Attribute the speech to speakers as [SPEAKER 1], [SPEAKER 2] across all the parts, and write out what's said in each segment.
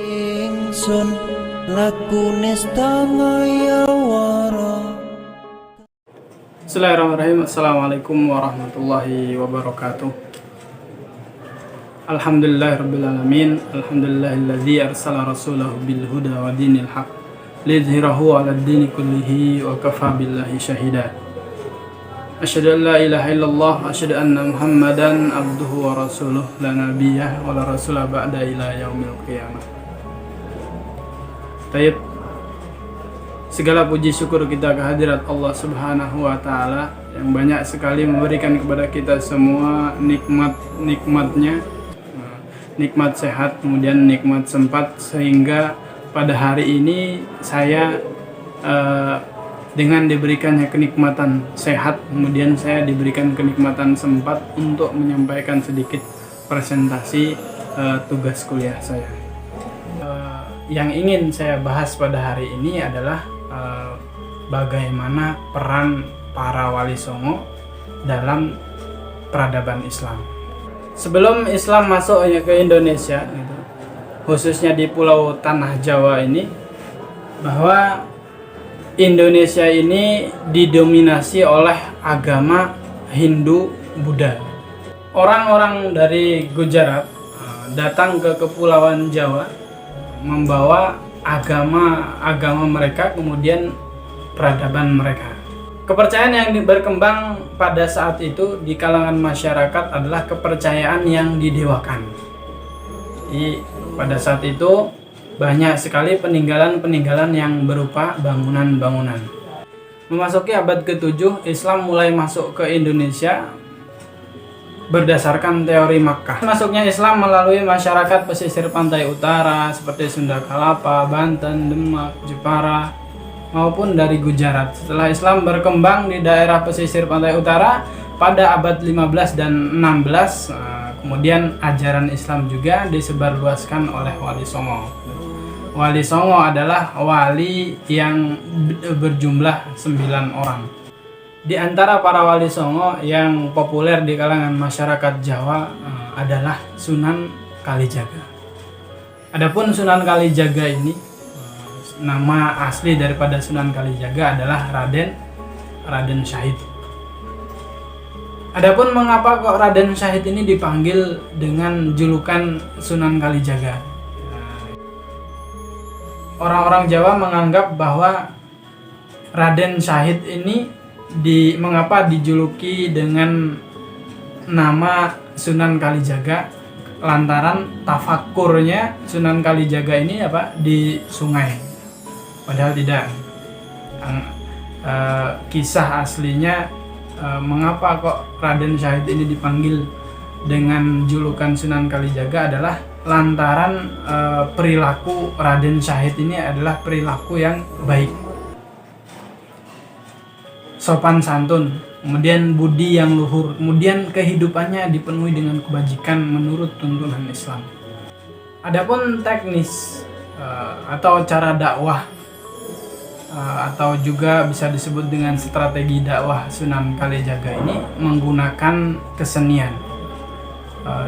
[SPEAKER 1] ingsun lakune stangaya wara.
[SPEAKER 2] Bismillahirrahmanirrahim. Assalamualaikum warahmatullahi wabarakatuh. Alhamdulillahirrabbilalamin. Alhamdulillahilladzi arsala rasulahu bil huda wa dinil haq liyudhhirahu 'alad dini kullihi wa kafa billahi syahida. Asyhadu an la ilaha illallah wa asyhadu anna Muhammadan abduhu wa rasuluh la nabiyya wa la rasula ba'da ila yaumil qiyamah. Taib. Segala puji syukur kita kehadirat Allah Subhanahu wa Ta'ala yang banyak sekali memberikan kepada kita semua nikmat-nikmatnya, nikmat sehat, kemudian nikmat sempat, sehingga pada hari ini saya dengan diberikannya kenikmatan sehat, kemudian saya diberikan kenikmatan sempat untuk menyampaikan sedikit presentasi tugas kuliah saya. Yang ingin saya bahas pada hari ini adalah bagaimana peran para wali songo dalam peradaban Islam. Sebelum Islam masuk ke Indonesia, khususnya di Pulau Tanah Jawa ini, bahwa Indonesia ini didominasi oleh agama Hindu Buddha. Orang-orang dari Gujarat datang ke Kepulauan Jawa membawa agama mereka, kemudian peradaban mereka. Kepercayaan yang berkembang pada saat itu di kalangan masyarakat adalah kepercayaan yang didewakan. Jadi pada saat itu banyak sekali peninggalan-peninggalan yang berupa bangunan-bangunan. Memasuki abad ke-7, Islam mulai masuk ke Indonesia berdasarkan teori Makkah. Masuknya Islam melalui masyarakat pesisir pantai utara seperti Sunda Kelapa, Banten, Demak, Jepara, maupun dari Gujarat. Setelah Islam berkembang di daerah pesisir pantai utara pada abad 15 dan 16, kemudian ajaran Islam juga disebarluaskan oleh Wali Songo. Wali Songo adalah wali yang berjumlah 9 orang. Di antara para wali songo yang populer di kalangan masyarakat Jawa adalah Sunan Kalijaga. Adapun Sunan Kalijaga ini, nama asli daripada Sunan Kalijaga adalah Raden Syahid. Adapun mengapa kok Raden Syahid ini dipanggil dengan julukan Sunan Kalijaga? Orang-orang Jawa menganggap bahwa Raden Syahid ini mengapa dijuluki dengan nama Sunan Kalijaga, lantaran tafakurnya Sunan Kalijaga ini di sungai, padahal tidak. Kisah aslinya mengapa kok Raden Syahid ini dipanggil dengan julukan Sunan Kalijaga adalah lantaran perilaku Raden Syahid ini adalah perilaku yang baik, sopan santun, kemudian budi yang luhur, kemudian kehidupannya dipenuhi dengan kebajikan menurut tuntunan Islam. Adapun teknis atau cara dakwah atau juga bisa disebut dengan strategi dakwah Sunan Kalijaga ini menggunakan kesenian.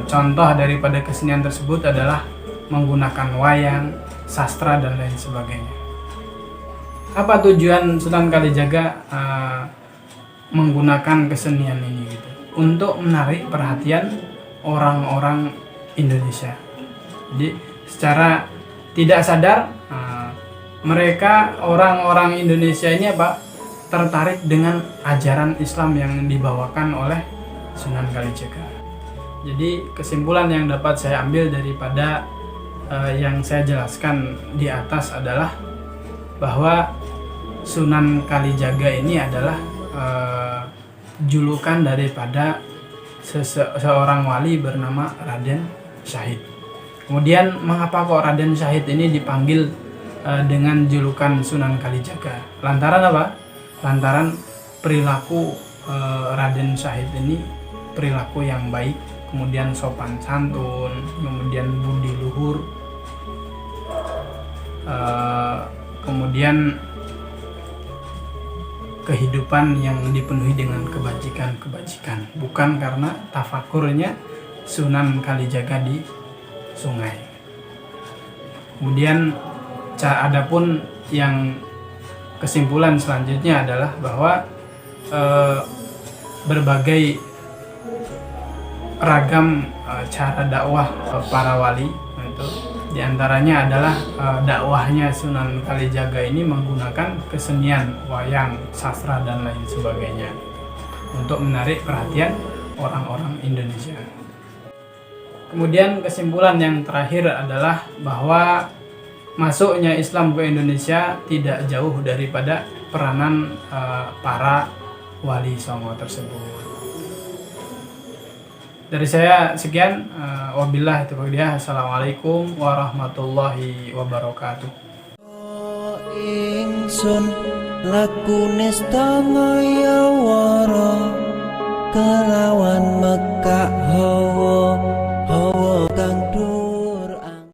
[SPEAKER 2] Contoh daripada kesenian tersebut adalah menggunakan wayang, sastra, dan lain sebagainya. Apa tujuan Sunan Kalijaga menggunakan kesenian ini gitu? Untuk menarik perhatian orang-orang Indonesia. Jadi secara tidak sadar mereka orang-orang Indonesia ini tertarik dengan ajaran Islam yang dibawakan oleh Sunan Kalijaga. Jadi kesimpulan yang dapat saya ambil daripada yang saya jelaskan di atas adalah bahwa Sunan Kalijaga ini adalah julukan daripada seorang wali bernama Raden Syahid. Kemudian mengapa kok Raden Syahid ini dipanggil dengan julukan Sunan Kalijaga? Lantaran apa? Lantaran perilaku Raden Syahid ini perilaku yang baik, kemudian sopan santun, kemudian budi luhur, kemudian kehidupan yang dipenuhi dengan kebajikan-kebajikan, bukan karena tafakurnya Sunan Kalijaga di sungai. Kemudian adapun yang kesimpulan selanjutnya adalah bahwa berbagai ragam cara dakwah para wali itu diantaranya adalah dakwahnya Sunan Kalijaga ini menggunakan kesenian wayang, sastra dan lain sebagainya untuk menarik perhatian orang-orang Indonesia. Kemudian kesimpulan yang terakhir adalah bahwa masuknya Islam ke Indonesia tidak jauh daripada peranan para wali songo tersebut. Dari saya sekian, wabillahi taufiq. Assalamualaikum warahmatullahi wabarakatuh.
[SPEAKER 1] Ingsun lakune setangaya wara kelawan mekak hawa